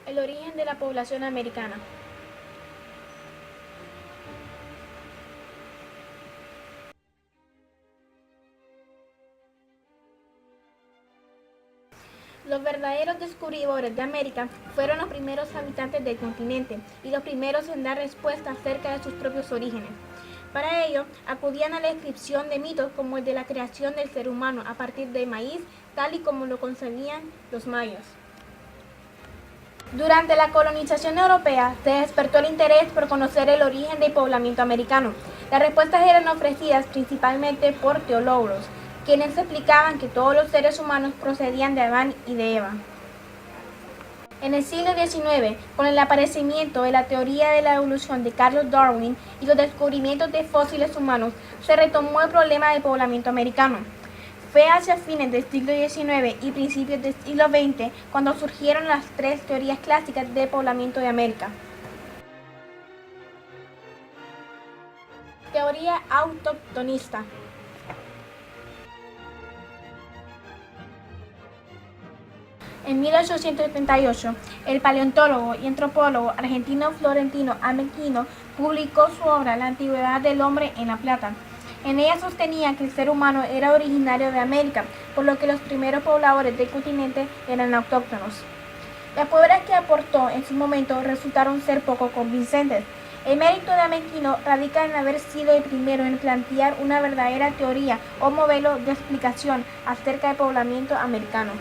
El origen de la población americana. Los verdaderos descubridores de América fueron los primeros habitantes del continente y los primeros en dar respuesta acerca de sus propios orígenes. Para ello, acudían a la descripción de mitos como el de la creación del ser humano a partir del maíz, tal y como lo concebían los mayas. Durante la colonización europea se despertó el interés por conocer el origen del poblamiento americano. Las respuestas eran ofrecidas principalmente por teólogos, quienes explicaban que todos los seres humanos procedían de Adán y de Eva. En el siglo XIX, con el aparecimiento de la teoría de la evolución de Charles Darwin y los descubrimientos de fósiles humanos, se retomó el problema del poblamiento americano. Fue hacia fines del siglo XIX y principios del siglo XX cuando surgieron las tres teorías clásicas de poblamiento de América. Teoría autoctonista. En 1878, el paleontólogo y antropólogo argentino Florentino Amequino publicó su obra La antigüedad del hombre en La Plata. En ella sostenía que el ser humano era originario de América, por lo que los primeros pobladores del continente eran autóctonos. Las pruebas que aportó en su momento resultaron ser poco convincentes. El mérito de Amequino radica en haber sido el primero en plantear una verdadera teoría o modelo de explicación acerca del poblamiento americano.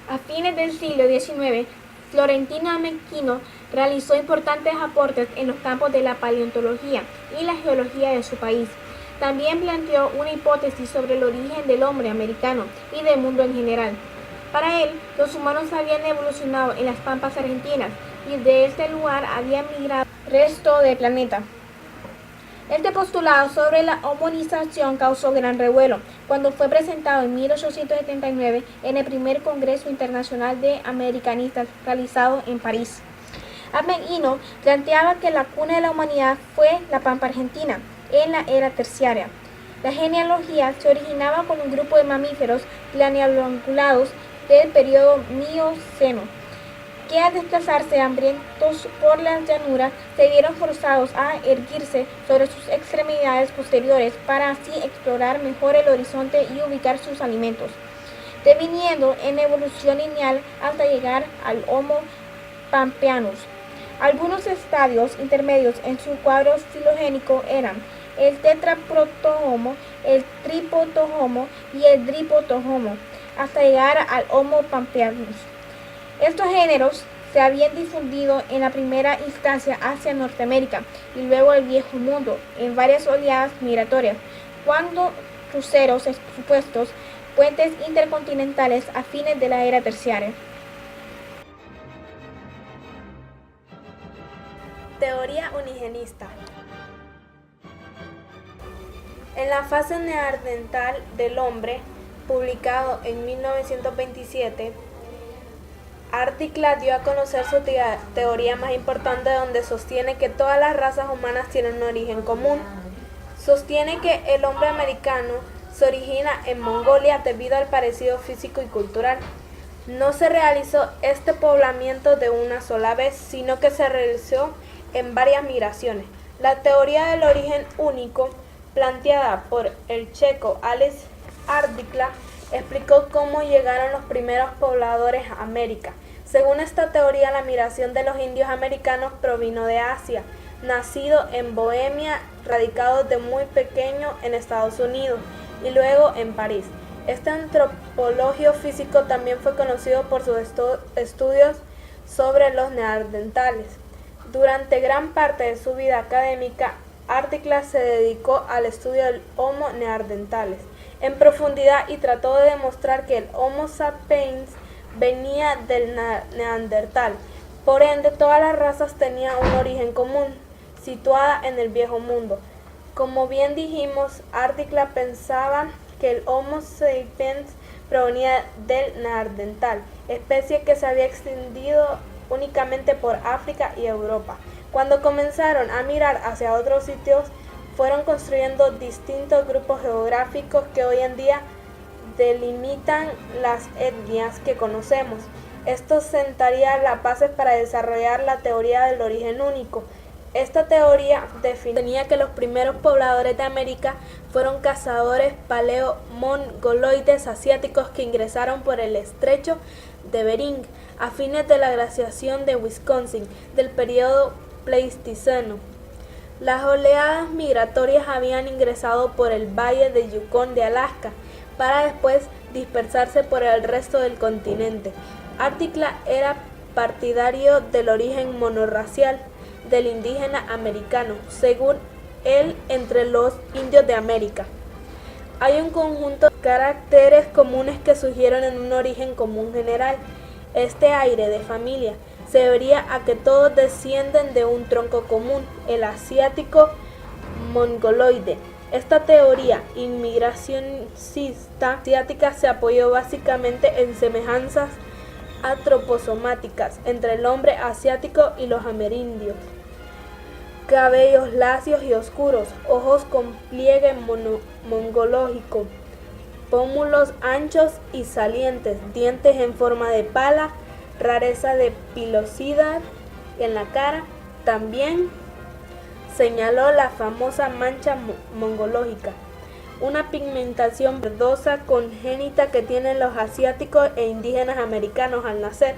A fines del siglo XIX, Florentino Amequino realizó importantes aportes en los campos de la paleontología y la geología de su país. También planteó una hipótesis sobre el origen del hombre americano y del mundo en general. Para él, los humanos habían evolucionado en las pampas argentinas y de este lugar habían migrado al resto del planeta. Este postulado sobre la hominización causó gran revuelo cuando fue presentado en 1879 en el primer Congreso Internacional de Americanistas realizado en París. Amequino planteaba que la cuna de la humanidad fue la pampa argentina en la era terciaria. La genealogía se originaba con un grupo de mamíferos planeangulados del periodo Mioceno, que al desplazarse hambrientos por las llanuras se vieron forzados a erguirse sobre sus extremidades posteriores para así explorar mejor el horizonte y ubicar sus alimentos, deviniendo en evolución lineal hasta llegar al Homo pampeanus. Algunos estadios intermedios en su cuadro filogénico eran el tetraprotohomo, el tripotohomo y el dripotohomo, hasta llegar al Homo pampeanus. Estos géneros se habían difundido en la primera instancia hacia Norteamérica y luego al Viejo Mundo en varias oleadas migratorias, cuando cruceros supuestos puentes intercontinentales a fines de la era terciaria. Teoría unigenista. En la fase neandertal del hombre, publicado en 1927, Ardikla dio a conocer su teoría más importante, donde sostiene que todas las razas humanas tienen un origen común. Sostiene que el hombre americano se origina en Mongolia debido al parecido físico y cultural. No se realizó este poblamiento de una sola vez, sino que se realizó en varias migraciones. La teoría del origen único, planteada por el checo Alex Ardikla, explicó cómo llegaron los primeros pobladores a América. Según esta teoría, la migración de los indios americanos provino de Asia, nacido en Bohemia, radicado de muy pequeño en Estados Unidos y luego en París. Este antropólogo físico también fue conocido por sus estudios sobre los neandertales. Durante gran parte de su vida académica, Ardikla se dedicó al estudio del Homo neandertales en profundidad y trató de demostrar que el Homo sapiens venía del neandertal. Por ende, todas las razas tenían un origen común, situada en el Viejo Mundo. Como bien dijimos, Ardikla pensaba que el Homo sapiens provenía del neandertal, especie que se había extendido únicamente por África y Europa. Cuando comenzaron a mirar hacia otros sitios, fueron construyendo distintos grupos geográficos que hoy en día delimitan las etnias que conocemos. Esto sentaría las bases para desarrollar la teoría del origen único. Esta teoría definía que los primeros pobladores de América fueron cazadores paleo-mongoloides asiáticos que ingresaron por el estrecho de Bering a fines de la glaciación de Wisconsin del período Pleistoceno. Las oleadas migratorias habían ingresado por el valle de Yukon de Alaska para después dispersarse por el resto del continente. Ardikla era partidario del origen monorracial del indígena americano, según él, entre los indios de América. Hay un conjunto de caracteres comunes que sugieren un origen común general. Este aire de familia se debería a que todos descienden de un tronco común, el asiático mongoloide. Esta teoría inmigracionista asiática se apoyó básicamente en semejanzas antroposomáticas entre el hombre asiático y los amerindios. Cabellos lacios y oscuros, ojos con pliegue mongológico, pómulos anchos y salientes, dientes en forma de pala, rareza de pilosidad en la cara. También señaló la famosa mancha mongológica, una pigmentación verdosa congénita que tienen los asiáticos e indígenas americanos al nacer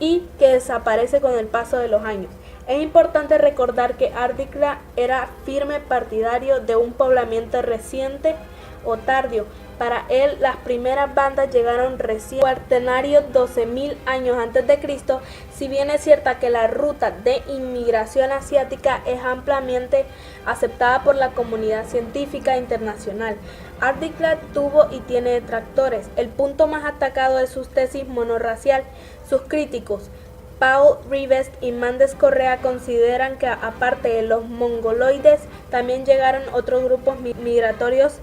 y que desaparece con el paso de los años. Es importante recordar que Ardikla era firme partidario de un poblamiento reciente o tardío. Para él, las primeras bandas llegaron recién cuaternario 12.000 años antes de Cristo, si bien es cierta que la ruta de inmigración asiática es ampliamente aceptada por la comunidad científica internacional. Ardikla tuvo y tiene detractores. El punto más atacado de sus tesis monorracial, sus críticos Paul Rivest y Mandes Correa consideran que aparte de los mongoloides también llegaron otros grupos migratorios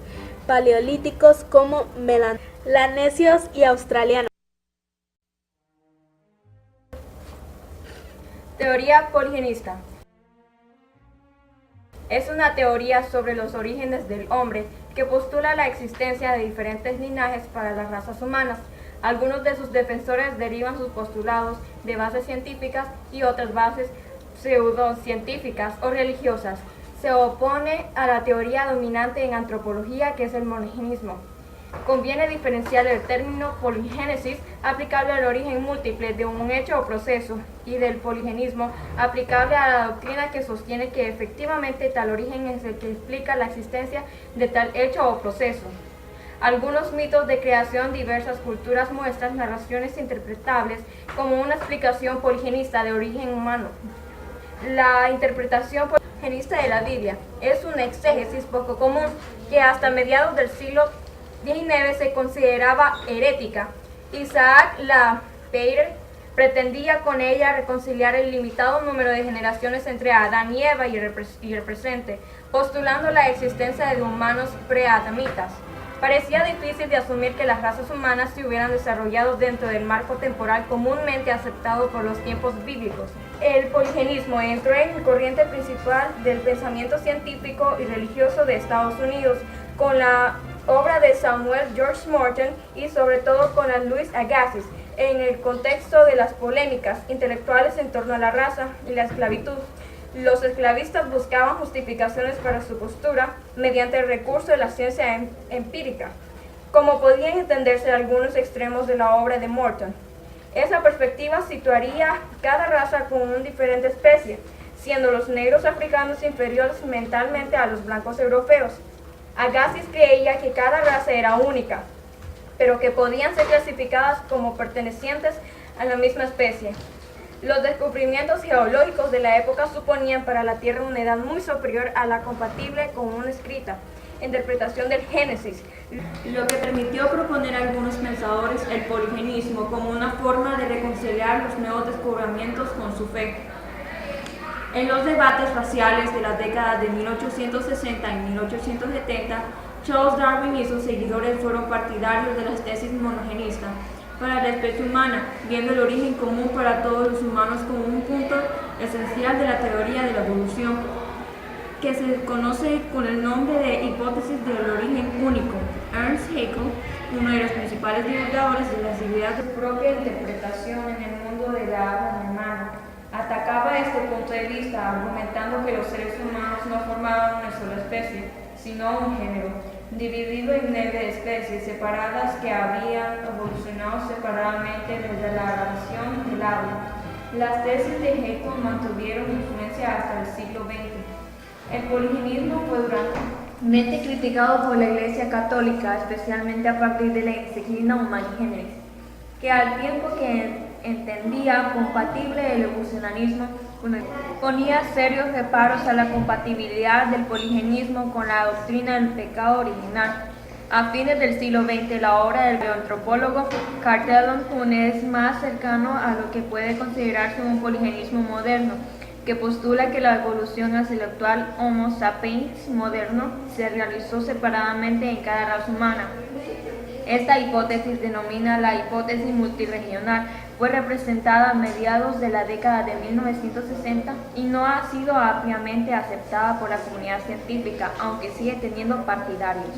paleolíticos como melanesios y australianos. Teoría poligenista. Es una teoría sobre los orígenes del hombre que postula la existencia de diferentes linajes para las razas humanas. Algunos de sus defensores derivan sus postulados de bases científicas y otras bases pseudocientíficas o religiosas. Se opone a la teoría dominante en antropología, que es el monogenismo. Conviene diferenciar el término poligénesis, aplicable al origen múltiple de un hecho o proceso, y del poligenismo, aplicable a la doctrina que sostiene que efectivamente tal origen es el que explica la existencia de tal hecho o proceso. Algunos mitos de creación diversas culturas muestran narraciones interpretables como una explicación poligenista de origen humano. La interpretación poligenista de la Biblia es una exégesis poco común que hasta mediados del siglo XIX se consideraba herética. Isaac Lapeyre pretendía con ella reconciliar el limitado número de generaciones entre Adán y Eva y el presente, postulando la existencia de humanos preadamitas. Parecía difícil de asumir que las razas humanas se hubieran desarrollado dentro del marco temporal comúnmente aceptado por los tiempos bíblicos. El poligenismo entró en corriente principal del pensamiento científico y religioso de Estados Unidos, con la obra de Samuel George Morton y sobre todo con la Louis Agassiz, en el contexto de las polémicas intelectuales en torno a la raza y la esclavitud. Los esclavistas buscaban justificaciones para su postura mediante el recurso de la ciencia empírica, como podían entenderse algunos extremos de la obra de Morton. Esa perspectiva situaría cada raza como una diferente especie, siendo los negros africanos inferiores mentalmente a los blancos europeos. Agassiz creía que cada raza era única, pero que podían ser clasificadas como pertenecientes a la misma especie. Los descubrimientos geológicos de la época suponían para la Tierra una edad muy superior a la compatible con una escrita interpretación del Génesis, lo que permitió proponer a algunos pensadores el poligenismo como una forma de reconciliar los nuevos descubrimientos con su fe. En los debates raciales de las décadas de 1860 y 1870, Charles Darwin y sus seguidores fueron partidarios de las tesis monogenistas para la especie humana, viendo el origen común para todos los humanos como un punto esencial de la teoría de la evolución, que se conoce con el nombre de hipótesis del origen único. Ernst Haeckel uno de los principales divulgadores de las ideas de Su propia interpretación en el mundo de la habla alemana. Atacaba este punto de vista argumentando que los seres humanos no formaban una sola especie, sino un género, dividido en 9 especies separadas que habían evolucionado separadamente desde la grabación del habla. Las tesis de Haeckel mantuvieron influencia hasta el siglo XX. El poligenismo fue duramente criticado por la Iglesia Católica, especialmente a partir de la encíclica Humani Generis, que al tiempo que entendía compatible el evolucionismo, ponía serios reparos a la compatibilidad del poligenismo con la doctrina del pecado original. A fines del siglo XX, la obra del antropólogo Carl Huhn es más cercano a lo que puede considerarse un poligenismo moderno, que postula que la evolución hacia el actual Homo sapiens moderno se realizó separadamente en cada raza humana. Esta hipótesis, denomina la hipótesis multiregional, fue representada a mediados de la década de 1960 y no ha sido ampliamente aceptada por la comunidad científica, aunque sigue teniendo partidarios.